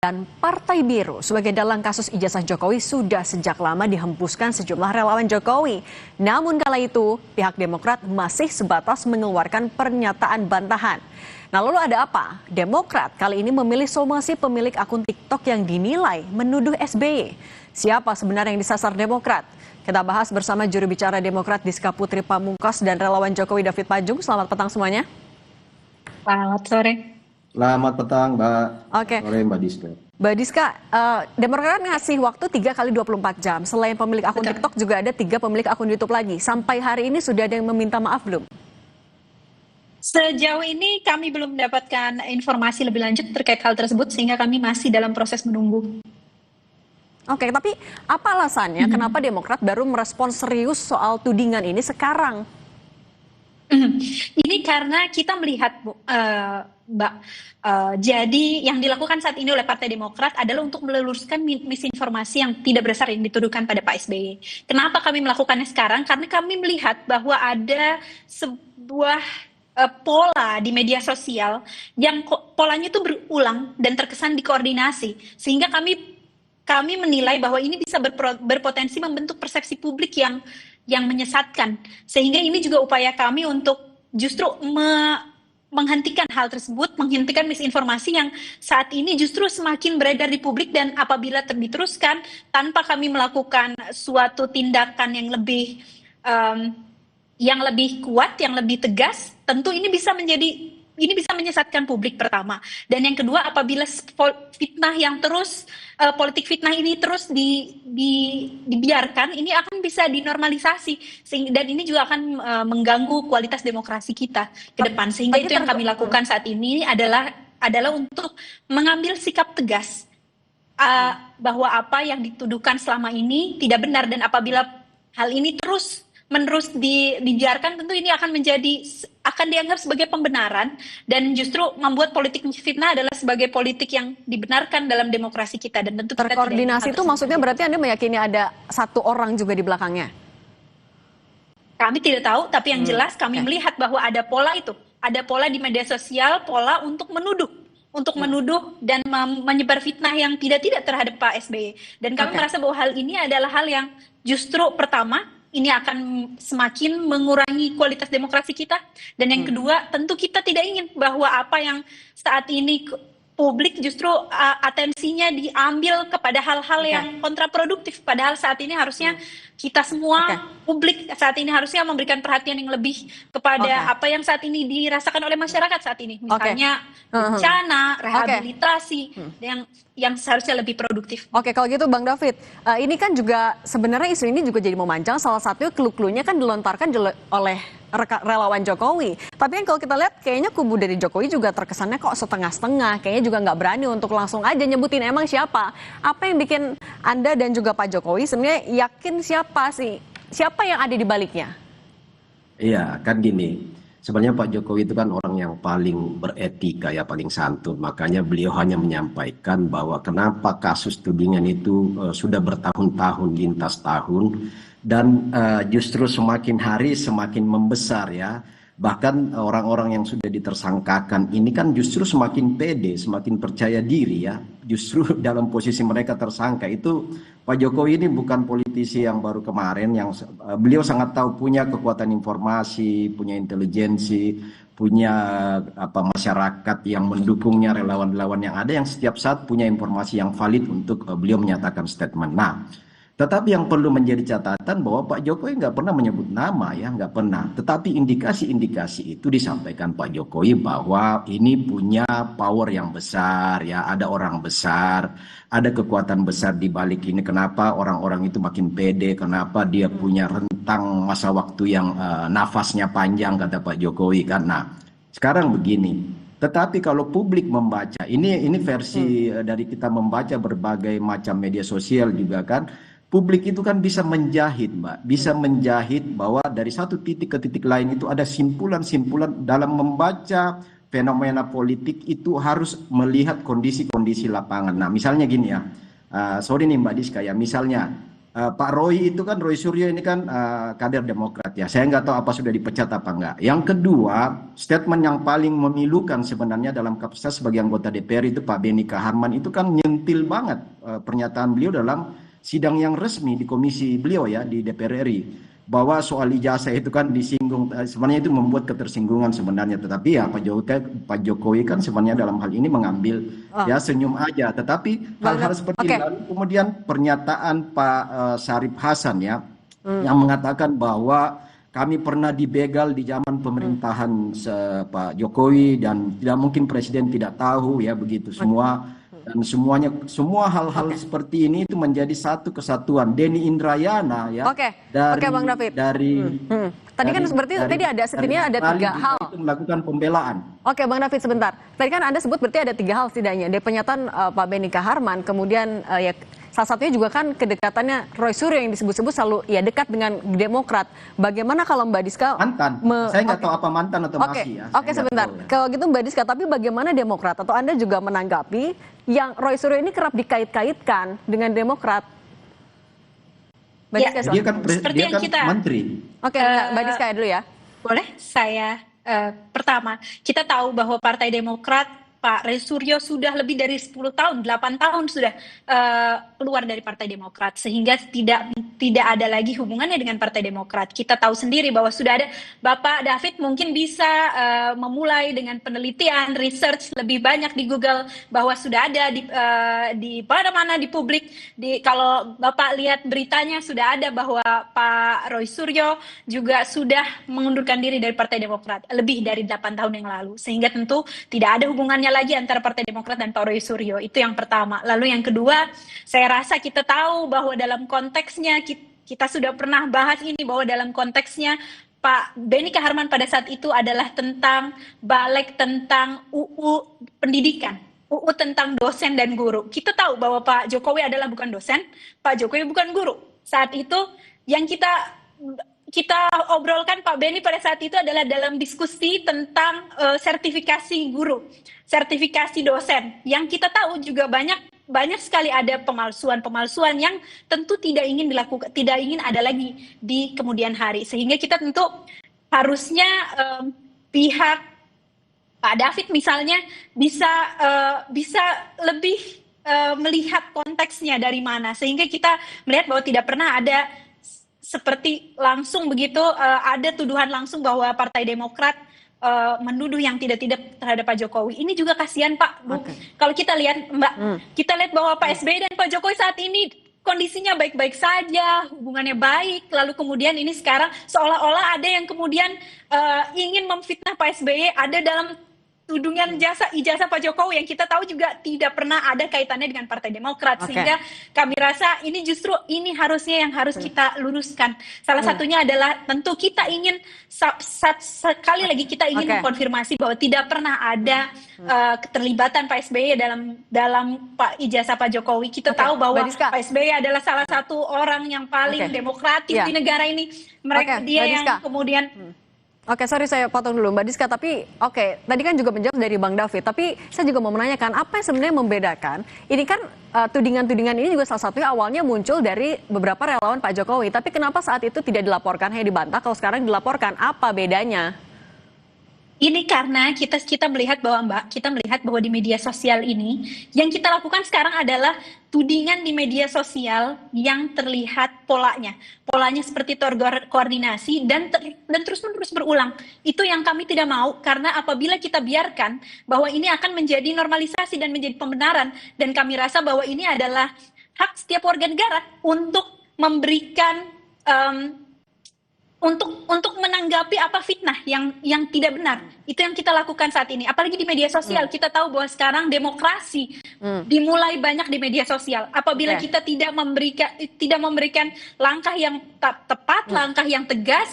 Dan Partai Biru sebagai dalang kasus ijazah Jokowi sudah sejak lama dihempuskan sejumlah relawan Jokowi. Namun kala itu pihak Demokrat masih sebatas mengeluarkan pernyataan bantahan. Nah lalu ada apa? Demokrat kali ini memilih somasi pemilik akun TikTok yang dinilai menuduh SBY. Siapa sebenarnya yang disasar Demokrat? Kita bahas bersama juru bicara Demokrat Diska Putri Pamungkas dan relawan Jokowi David Pajung. Selamat petang semuanya. Selamat sore. Selamat petang, Mbak. Oke. Sore, Mbak Diska. Mbak Diska, Demokrat ngasih waktu 3 kali 24 jam. Selain pemilik akun TikTok juga ada 3 pemilik akun YouTube lagi. Sampai hari ini sudah ada yang meminta maaf belum? Sejauh ini kami belum mendapatkan informasi lebih lanjut terkait hal tersebut sehingga kami masih dalam proses menunggu. Oke, tapi apa alasannya kenapa Demokrat baru merespons serius soal tudingan ini sekarang? Ini karena kita melihat, Mbak, jadi yang dilakukan saat ini oleh Partai Demokrat adalah untuk meluruskan misinformasi yang tidak berdasar yang dituduhkan pada Pak SBY. Kenapa kami melakukannya sekarang? Karena kami melihat bahwa ada sebuah pola di media sosial yang polanya itu berulang dan terkesan dikoordinasi, sehingga kami menilai bahwa ini bisa berpotensi membentuk persepsi publik yang menyesatkan, sehingga ini juga upaya kami untuk justru menghentikan hal tersebut, menghentikan misinformasi yang saat ini justru semakin beredar di publik, dan apabila diteruskan tanpa kami melakukan suatu tindakan yang lebih kuat, yang lebih tegas, tentu ini bisa menyesatkan publik pertama. Dan yang kedua, apabila fitnah yang terus politik fitnah ini terus dibiarkan, ini akan bisa dinormalisasi, dan ini juga akan mengganggu kualitas demokrasi kita ke depan. Sehingga itu yang kami lakukan saat ini adalah untuk mengambil sikap tegas bahwa apa yang dituduhkan selama ini tidak benar, dan apabila hal ini menerus dibiarkan, tentu ini akan dianggap sebagai pembenaran, dan justru membuat politik fitnah adalah sebagai politik yang dibenarkan dalam demokrasi kita. Dan tentu terkoordinasi itu maksudnya berarti Anda meyakini ada satu orang juga di belakangnya? Kami tidak tahu, tapi yang jelas kami melihat bahwa ada pola itu, ada pola di media sosial, pola untuk menuduh dan menyebar fitnah yang tidak terhadap Pak SBY. Dan kami merasa bahwa hal ini adalah hal yang justru pertama, ini akan semakin mengurangi kualitas demokrasi kita. Dan yang kedua, tentu kita tidak ingin bahwa apa yang saat ini publik justru atensinya diambil kepada hal-hal yang kontraproduktif. Padahal saat ini harusnya kita semua, publik saat ini harusnya memberikan perhatian yang lebih kepada apa yang saat ini dirasakan oleh masyarakat saat ini. Misalnya bencana, rehabilitasi, yang seharusnya lebih produktif. Oke, kalau gitu Bang David, ini kan juga sebenarnya isu ini juga jadi memanjang. Salah satunya clue-cluenya kan dilontarkan oleh relawan Jokowi. Tapi kan kalau kita lihat kayaknya kubu dari Jokowi juga terkesannya kok setengah-setengah. Kayaknya juga nggak berani untuk langsung aja nyebutin emang siapa. Apa yang bikin Anda dan juga Pak Jokowi sebenarnya yakin siapa yang ada di baliknya? Iya, kan gini. Sebenarnya Pak Jokowi itu kan orang yang paling beretika, ya paling santun. Makanya beliau hanya menyampaikan bahwa kenapa kasus tudingan itu sudah bertahun-tahun, lintas tahun, dan justru semakin hari semakin membesar ya. Bahkan orang-orang yang sudah ditersangkakan ini kan justru semakin pede, semakin percaya diri ya. Justru dalam posisi mereka tersangka itu, Pak Jokowi ini bukan politisi yang baru kemarin, yang beliau sangat tahu, punya kekuatan informasi, punya intelijensi, punya masyarakat yang mendukungnya, relawan-relawan yang ada yang setiap saat punya informasi yang valid untuk beliau menyatakan statement. Nah, tetapi yang perlu menjadi catatan bahwa Pak Jokowi nggak pernah menyebut nama ya, nggak pernah. Tetapi indikasi-indikasi itu disampaikan Pak Jokowi bahwa ini punya power yang besar ya, ada orang besar, ada kekuatan besar di balik ini. Kenapa orang-orang itu makin pede, kenapa dia punya rentang masa waktu yang nafasnya panjang, kata Pak Jokowi kan. Nah, sekarang begini. Tetapi kalau publik membaca, ini versi dari kita membaca berbagai macam media sosial juga kan, publik itu kan bisa menjahit, Mbak. Bisa menjahit bahwa dari satu titik ke titik lain itu ada simpulan-simpulan. Dalam membaca fenomena politik itu harus melihat kondisi-kondisi lapangan. Nah, misalnya gini ya, sorry nih Mbak Diska ya, misalnya Pak Roy itu kan, Roy Suryo ini kan kader Demokrat ya. Saya nggak tahu apa sudah dipecat apa enggak. Yang kedua, statement yang paling memilukan sebenarnya dalam kapasitas sebagai anggota DPR itu Pak Beni Kaharman itu kan nyentil banget pernyataan beliau dalam sidang yang resmi di komisi beliau ya di DPR RI. Bahwa soal ijazah itu kan disinggung, sebenarnya itu membuat ketersinggungan sebenarnya. Tetapi ya Pak Jokowi kan sebenarnya dalam hal ini mengambil ya senyum aja. Tetapi hal-hal seperti ini. Lalu kemudian pernyataan Pak Syarif Hasan ya, yang mengatakan bahwa kami pernah dibegal di zaman pemerintahan Pak Jokowi dan tidak mungkin presiden tidak tahu ya begitu semua. Dan semua hal-hal seperti ini itu menjadi satu kesatuan. Denny Indrayana ya Oke, Bang David. Tadi kan seperti tadi ada setidaknya ada 3 hal itu melakukan pembelaan. Oke, Bang David sebentar. Tadi kan Anda sebut berarti ada 3 hal setidaknya. Dari pernyataan Pak Beni Kaharman, kemudian ya salah satunya juga kan kedekatannya Roy Suryo yang disebut-sebut selalu ya dekat dengan Demokrat. Bagaimana kalau Mbak Diska mantan? Saya nggak tahu apa mantan atau masih ya. Oke, sebentar. Ya. Kalau gitu Mbak Diska, tapi bagaimana Demokrat atau Anda juga menanggapi yang Roy Suryo ini kerap dikait-kaitkan dengan Demokrat? Mbak Diska, Dia kan menteri. Oke, Mbak Diska dulu ya. Boleh saya pertama, kita tahu bahwa Partai Demokrat Pak Roy Suryo sudah lebih dari 10 tahun, 8 tahun sudah keluar dari Partai Demokrat, sehingga tidak ada lagi hubungannya dengan Partai Demokrat. Kita tahu sendiri bahwa sudah ada, Bapak David mungkin bisa memulai dengan penelitian, research lebih banyak di Google, bahwa sudah ada di mana-mana di publik, kalau Bapak lihat beritanya sudah ada bahwa Pak Roy Suryo juga sudah mengundurkan diri dari Partai Demokrat lebih dari 8 tahun yang lalu, sehingga tentu tidak ada hubungannya lagi antara Partai Demokrat dan Pak Roy Suryo. Itu yang pertama. Lalu yang kedua, saya rasa kita tahu bahwa dalam konteksnya, kita sudah pernah bahas ini, bahwa dalam konteksnya Pak Beni Kaharman pada saat itu adalah tentang balik tentang UU pendidikan, UU tentang dosen dan guru. Kita tahu bahwa Pak Jokowi adalah bukan dosen, Pak Jokowi bukan guru. Saat itu yang kita obrolkan Pak Beni pada saat itu adalah dalam diskusi tentang sertifikasi guru, sertifikasi dosen. Yang kita tahu juga banyak sekali ada pemalsuan yang tentu tidak ingin dilakukan, tidak ingin ada lagi di kemudian hari. Sehingga kita tentu harusnya pihak Pak David misalnya bisa lebih melihat konteksnya dari mana, sehingga kita melihat bahwa tidak pernah ada seperti langsung begitu ada tuduhan langsung bahwa Partai Demokrat menuduh yang tidak terhadap Pak Jokowi. Ini juga kasihan Pak, Bu. Kalau kita lihat Mbak, kita lihat bahwa Pak SBY dan Pak Jokowi saat ini kondisinya baik-baik saja, hubungannya baik. Lalu kemudian ini sekarang seolah-olah ada yang kemudian ingin memfitnah Pak SBY ada dalam tudungan ijazah Pak Jokowi yang kita tahu juga tidak pernah ada kaitannya dengan Partai Demokrat, sehingga kami rasa ini justru ini harusnya yang harus kita luruskan. Salah satunya adalah tentu kita ingin sekali lagi kita ingin mengkonfirmasi bahwa tidak pernah ada keterlibatan Pak SBY dalam ijazah Pak Jokowi. Kita tahu bahwa Pak SBY adalah salah satu orang yang paling demokratis di negara ini. Dia yang kemudian Oke, sorry saya potong dulu Mbak Diska, tapi tadi kan juga menjawab dari Bang David, tapi saya juga mau menanyakan apa yang sebenarnya membedakan, ini kan tudingan-tudingan ini juga salah satunya awalnya muncul dari beberapa relawan Pak Jokowi, tapi kenapa saat itu tidak dilaporkan, hanya dibantah, kalau sekarang dilaporkan, apa bedanya? Ini karena kita melihat bahwa di media sosial ini yang kita lakukan sekarang adalah tudingan di media sosial yang terlihat polanya seperti terkoordinasi dan terus-menerus berulang. Itu yang kami tidak mau, karena apabila kita biarkan bahwa ini akan menjadi normalisasi dan menjadi pembenaran, dan kami rasa bahwa ini adalah hak setiap warga negara untuk memberikan untuk menanggapi apa fitnah yang tidak benar. Itu yang kita lakukan saat ini, apalagi di media sosial. Kita tahu bahwa sekarang demokrasi dimulai banyak di media sosial. Apabila kita tidak memberikan langkah yang tepat, langkah yang tegas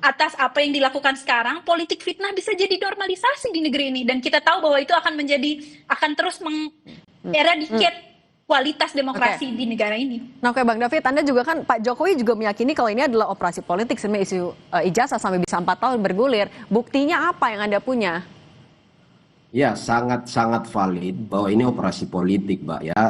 atas apa yang dilakukan sekarang, politik fitnah bisa jadi normalisasi di negeri ini, dan kita tahu bahwa itu akan terus mengeradicate kualitas demokrasi di negara ini. Nah, Bang David, Anda juga kan, Pak Jokowi juga meyakini kalau ini adalah operasi politik, sebenarnya isu ijazah sampai bisa 4 tahun bergulir. Buktinya apa yang Anda punya? Ya, sangat-sangat valid bahwa ini operasi politik, Mbak ya.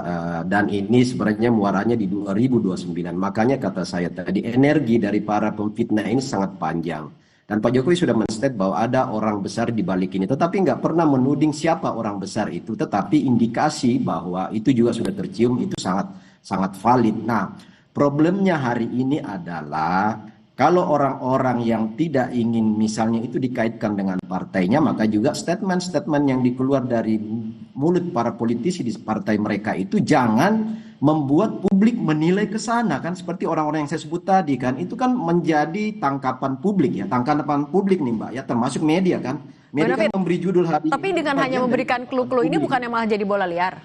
Dan ini sebenarnya muaranya di 2029. Makanya kata saya tadi, energi dari para pemfitnah ini sangat panjang. Dan Pak Jokowi sudah men-state bahwa ada orang besar di balik ini. Tetapi nggak pernah menuding siapa orang besar itu. Tetapi indikasi bahwa itu juga sudah tercium, itu sangat sangat valid. Nah, problemnya hari ini adalah kalau orang-orang yang tidak ingin misalnya itu dikaitkan dengan partainya, maka juga statement-statement yang dikeluar dari mulut para politisi di partai mereka itu jangan membuat publik menilai ke sana, kan seperti orang-orang yang saya sebut tadi kan, itu kan menjadi tangkapan publik ya, tangkapan publik nih Mbak ya, termasuk media kan. Media kan memberi judul hari Tapi ini dengan hanya bagian dari memberikan clue-clue ini publik. bukannya malah jadi bola liar?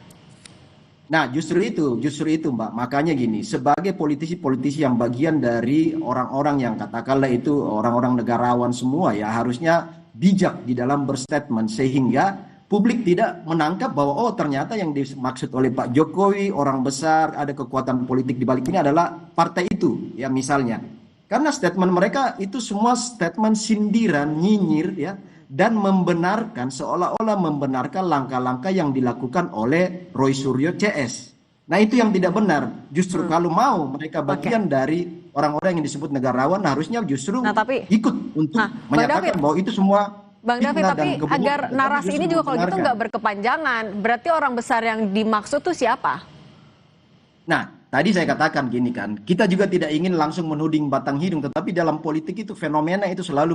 Nah, justru itu Mbak. Makanya gini, sebagai politisi-politisi yang bagian dari orang-orang yang katakanlah itu orang-orang negarawan semua ya, harusnya bijak di dalam berstatement sehingga publik tidak menangkap bahwa oh ternyata yang dimaksud oleh Pak Jokowi, orang besar, ada kekuatan politik di balik ini adalah partai itu, ya misalnya. Karena statement mereka itu semua statement sindiran, nyinyir ya, dan membenarkan seolah-olah membenarkan langkah-langkah yang dilakukan oleh Roy Suryo CS. Nah itu yang tidak benar. Justru kalau mau mereka bagian dari orang-orang yang disebut negarawan harusnya justru ikut untuk menyatakan bahwa itu semua Bang David, tapi agar narasi ini juga kalau gitu nggak berkepanjangan, berarti orang besar yang dimaksud tuh siapa? Nah, tadi saya katakan gini kan, kita juga tidak ingin langsung menuding batang hidung, tetapi dalam politik itu fenomena itu selalu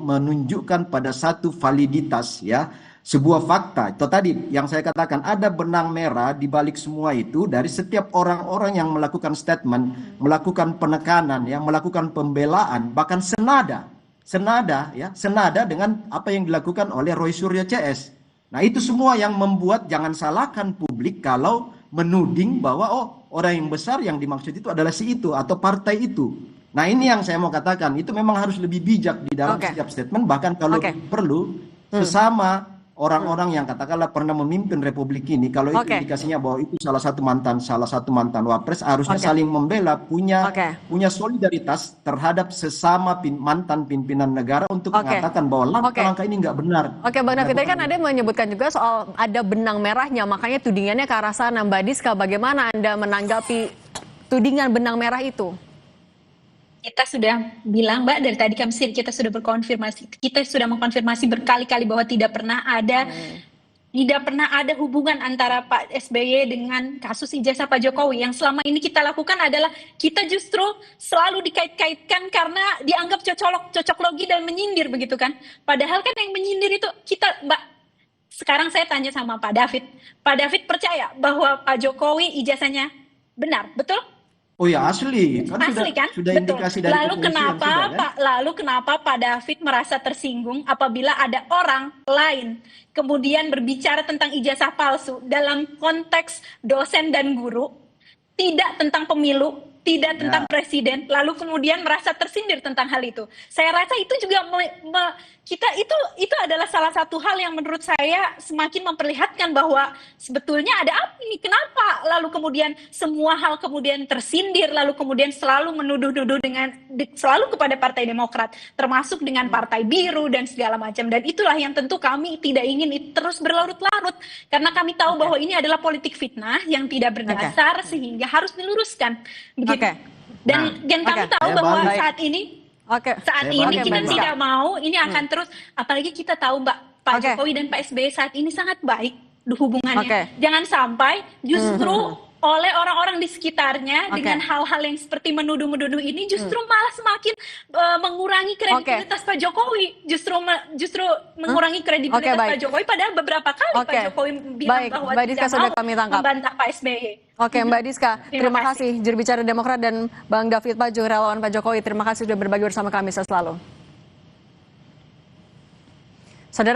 menunjukkan pada satu validitas ya, sebuah fakta. Itu tadi yang saya katakan, ada benang merah di balik semua itu dari setiap orang-orang yang melakukan statement, melakukan penekanan, ya, melakukan pembelaan, bahkan senada dengan apa yang dilakukan oleh Roy Suryo CS. Nah itu semua yang membuat jangan salahkan publik kalau menuding bahwa oh orang yang besar yang dimaksud itu adalah si itu atau partai itu. Nah ini yang saya mau katakan, itu memang harus lebih bijak di dalam setiap statement, bahkan kalau perlu sesama orang-orang yang katakanlah pernah memimpin republik ini, kalau itu indikasinya bahwa itu salah satu mantan wapres, harusnya saling membela, punya solidaritas terhadap sesama mantan pimpinan negara untuk mengatakan bahwa langkah-langkah ini nggak benar. Bang David, tadi kan ada yang menyebutkan juga soal ada benang merahnya, makanya tudingannya ke arah sana. Mbak Diska, bagaimana Anda menanggapi tudingan benang merah itu? Kita sudah bilang, Mbak, dari tadi kita sudah mengkonfirmasi berkali-kali bahwa tidak pernah ada hubungan antara Pak SBY dengan kasus ijazah Pak Jokowi. Yang selama ini kita lakukan adalah kita justru selalu dikait-kaitkan karena dianggap cocok logi dan menyindir begitu kan. Padahal kan yang menyindir itu kita, Mbak. Sekarang saya tanya sama Pak David. Pak David percaya bahwa Pak Jokowi ijazahnya benar, betul? Oh ya asli kan? Sudah indikasi dari lalu kenapa Pak David merasa tersinggung apabila ada orang lain kemudian berbicara tentang ijazah palsu dalam konteks dosen dan guru, tidak tentang pemilu, tidak tentang presiden, lalu kemudian merasa tersindir tentang hal itu. Saya rasa itu juga itu adalah salah satu hal yang menurut saya semakin memperlihatkan bahwa sebetulnya ada apa ini, kenapa lalu kemudian semua hal kemudian tersindir, lalu kemudian selalu menuduh-nuduh selalu kepada Partai Demokrat, termasuk dengan Partai Biru dan segala macam. Dan itulah yang tentu kami tidak ingin terus berlarut-larut, karena kami tahu bahwa ini adalah politik fitnah yang tidak berdasar sehingga harus diluruskan. Dan kami tahu bahwa saat ini kita tidak mau ini akan terus, apalagi kita tahu Pak Jokowi dan Pak SBY saat ini sangat baik hubungannya. Jangan sampai justru oleh orang-orang di sekitarnya dengan hal-hal yang seperti menuduh-menuduh ini justru malah semakin mengurangi kredibilitas Pak Jokowi, justru mengurangi kredibilitas Pak Jokowi, padahal beberapa kali Pak Jokowi bilang bahwa tidak mau membantah Pak SBY. Mbak Diska, terima kasih. Juru bicara Demokrat dan Bang David Paju, relawan Pak Jokowi, terima kasih sudah berbagi bersama kami selalu.